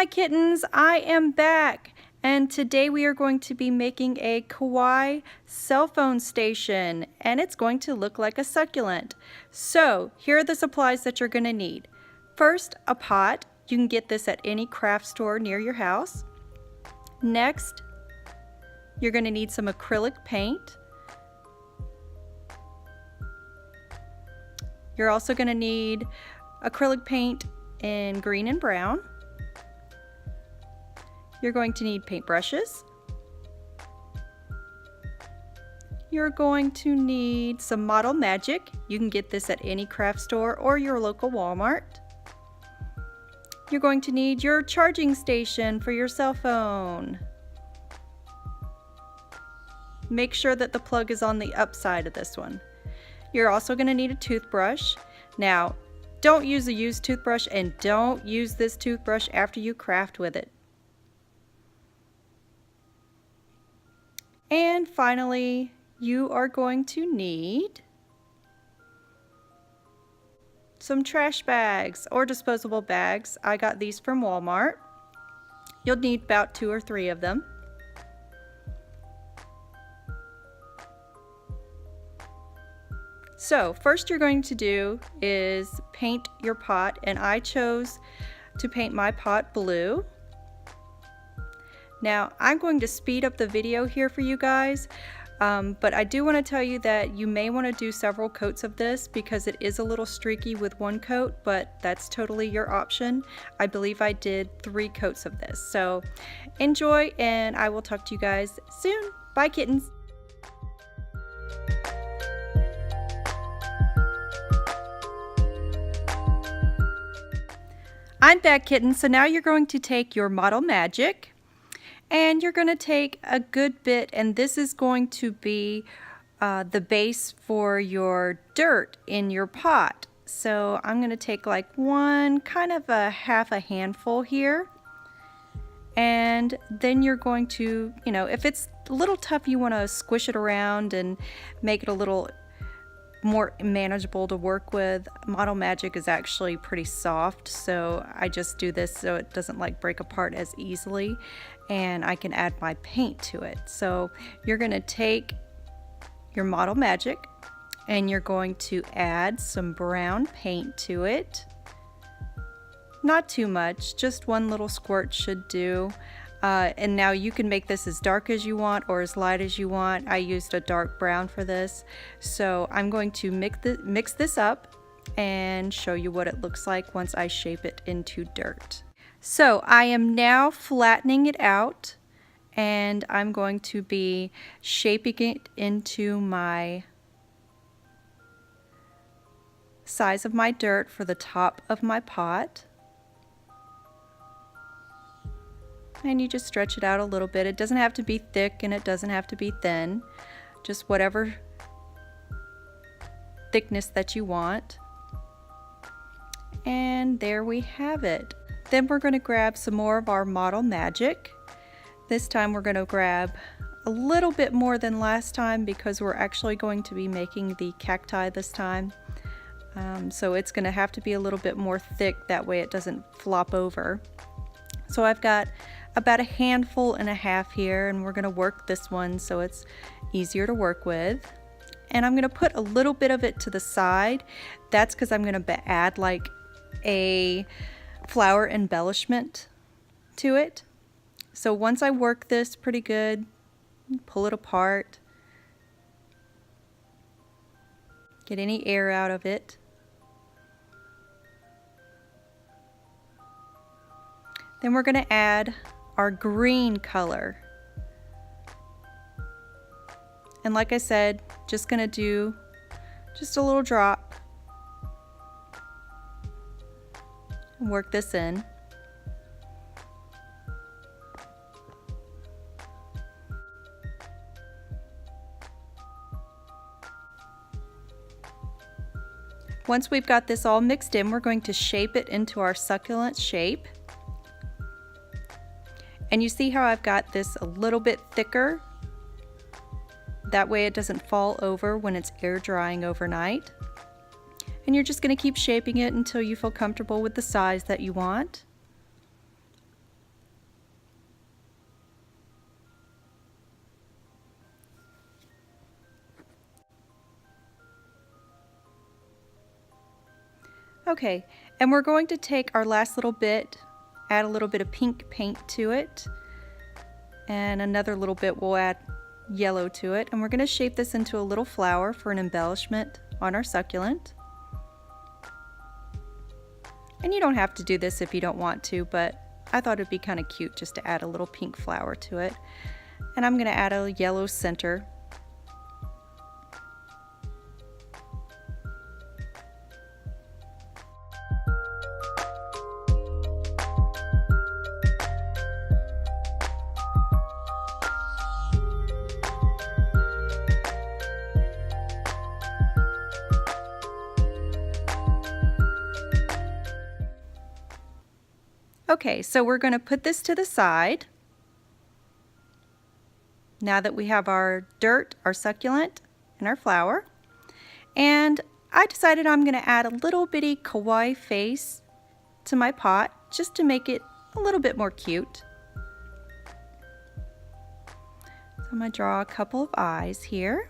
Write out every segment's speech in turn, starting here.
Hi kittens, I am back, and today we are going to be making a Kawaii cell phone station, and it's going to look like a succulent. So here are the supplies that you're going to need. First, a pot. You can get this at any craft store near your house. Next, you're going to need some acrylic paint. You're also going to need acrylic paint in green and brown. You're going to need paintbrushes. You're going to need some Model Magic. You can get this at any craft store or your local Walmart. You're going to need your charging station for your cell phone. Make sure that the plug is on the upside of this one. You're also going to need a toothbrush. Now, don't use a used toothbrush, and don't use this toothbrush after you craft with it. And finally, you are going to need some trash bags or disposable bags. I got these from Walmart. You'll need about 2 or 3 of them. So first you're going to do is paint your pot, and I chose to paint my pot blue. Now I'm going to speed up the video here for you guys, but I do want to tell you that you may want to do several coats of this because it is a little streaky with one coat, but that's totally your option. I believe I did 3 coats of this. So enjoy, and I will talk to you guys soon. Bye kittens. I'm back kittens. So now you're going to take your Model Magic, and you're going to take a good bit, and this is going to be the base for your dirt in your pot. So I'm going to take like one, kind of a half a handful here, and then you're going to, if it's a little tough, you want to squish it around and make it a little more manageable to work with. Model Magic is actually pretty soft, so I just do this so it doesn't like break apart as easily, and I can add my paint to it. So you're going to take your Model Magic and you're going to add some brown paint to it. Not too much, just one little squirt should do. And now you can make this as dark as you want or as light as you want. I used a dark brown for this. So I'm going to mix this up and show you what it looks like once I shape it into dirt. So I am now flattening it out, and I'm going to be shaping it into my size of my dirt for the top of my pot. And you just stretch it out a little bit. It doesn't have to be thick and it doesn't have to be thin, just whatever thickness that you want. And there we have it. Then we're going to grab some more of our Model Magic. This time we're going to grab a little bit more than last time because we're actually going to be making the cacti this time. So it's going to have to be a little bit more thick, that way it doesn't flop over. So I've got about a handful and a half here, and we're going to work this one so it's easier to work with. And I'm going to put a little bit of it to the side. That's because I'm going to add like a flower embellishment to it. So once I work this pretty good, pull it apart, get any air out of it. Then we're going to add our green color. And like I said, just going to do just a little drop and work this in. Once we've got this all mixed in, we're going to shape it into our succulent shape. And you see how I've got this a little bit thicker? That way it doesn't fall over when it's air drying overnight. And you're just going to keep shaping it until you feel comfortable with the size that you want. Okay, and we're going to take our last little bit, add a little bit of pink paint to it, and another little bit we'll add yellow to it, and we're going to shape this into a little flower for an embellishment on our succulent. And you don't have to do this if you don't want to, but I thought it'd be kind of cute just to add a little pink flower to it. And I'm going to add a yellow center. Okay, so we're going to put this to the side. Now that we have our dirt, our succulent, and our flower. And I decided I'm going to add a little bitty kawaii face to my pot just to make it a little bit more cute. So I'm going to draw a couple of eyes here.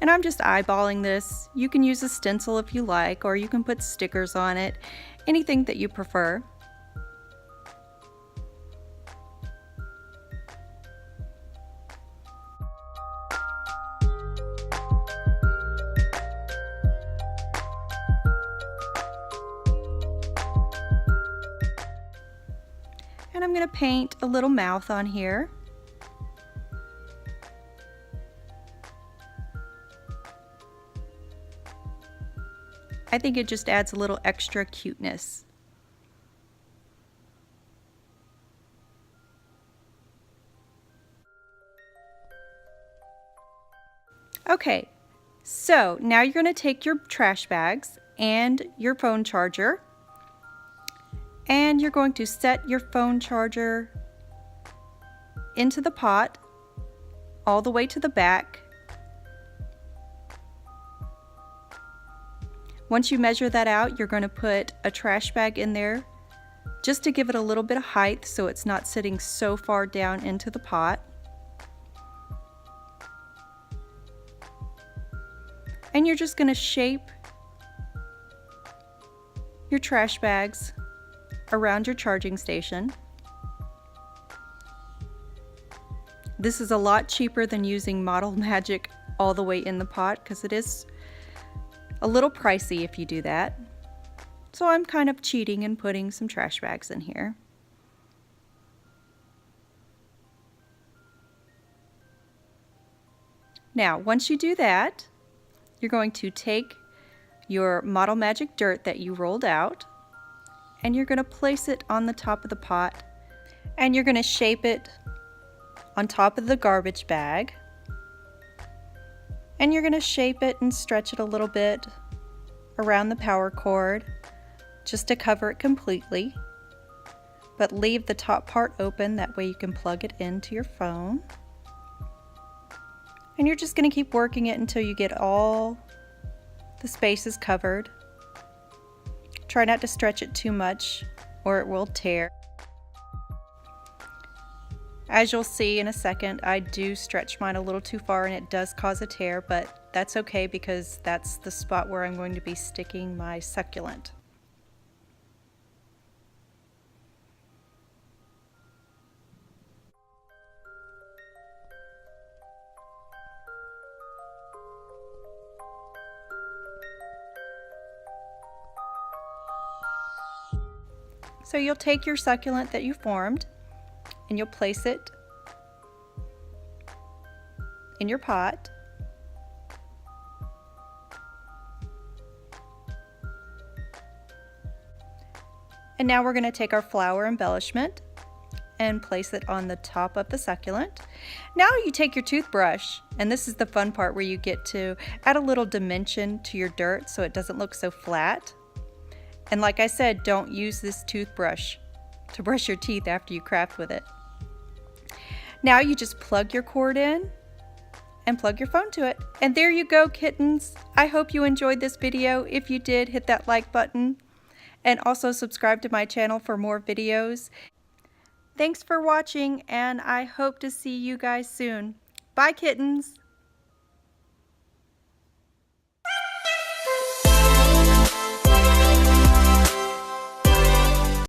And I'm just eyeballing this. You can use a stencil if you like, or you can put stickers on it, anything that you prefer. And I'm going to paint a little mouth on here. I think it just adds a little extra cuteness. Okay, so now you're going to take your trash bags and your phone charger, and you're going to set your phone charger into the pot all the way to the back. Once you measure that out, you're going to put a trash bag in there just to give it a little bit of height so it's not sitting so far down into the pot. And you're just going to shape your trash bags around your charging station. This is a lot cheaper than using Model Magic all the way in the pot because it is a little pricey if you do that. So I'm kind of cheating and putting some trash bags in here. Now, once you do that, you're going to take your Model Magic dirt that you rolled out, and you're going to place it on the top of the pot, and you're going to shape it on top of the garbage bag. And you're going to shape it and stretch it a little bit around the power cord just to cover it completely, but leave the top part open, that way you can plug it into your phone. And you're just going to keep working it until you get all the spaces covered. Try not to stretch it too much or it will tear. As you'll see in a second, I do stretch mine a little too far and it does cause a tear, but that's okay because that's the spot where I'm going to be sticking my succulent. So you'll take your succulent that you formed and you'll place it in your pot. And now we're going to take our flower embellishment and place it on the top of the succulent. Now you take your toothbrush, and this is the fun part where you get to add a little dimension to your dirt so it doesn't look so flat. And like I said, don't use this toothbrush to brush your teeth after you craft with it. Now you just plug your cord in and plug your phone to it. And there you go, kittens. I hope you enjoyed this video. If you did, hit that like button and also subscribe to my channel for more videos. Thanks for watching, and I hope to see you guys soon. Bye, kittens.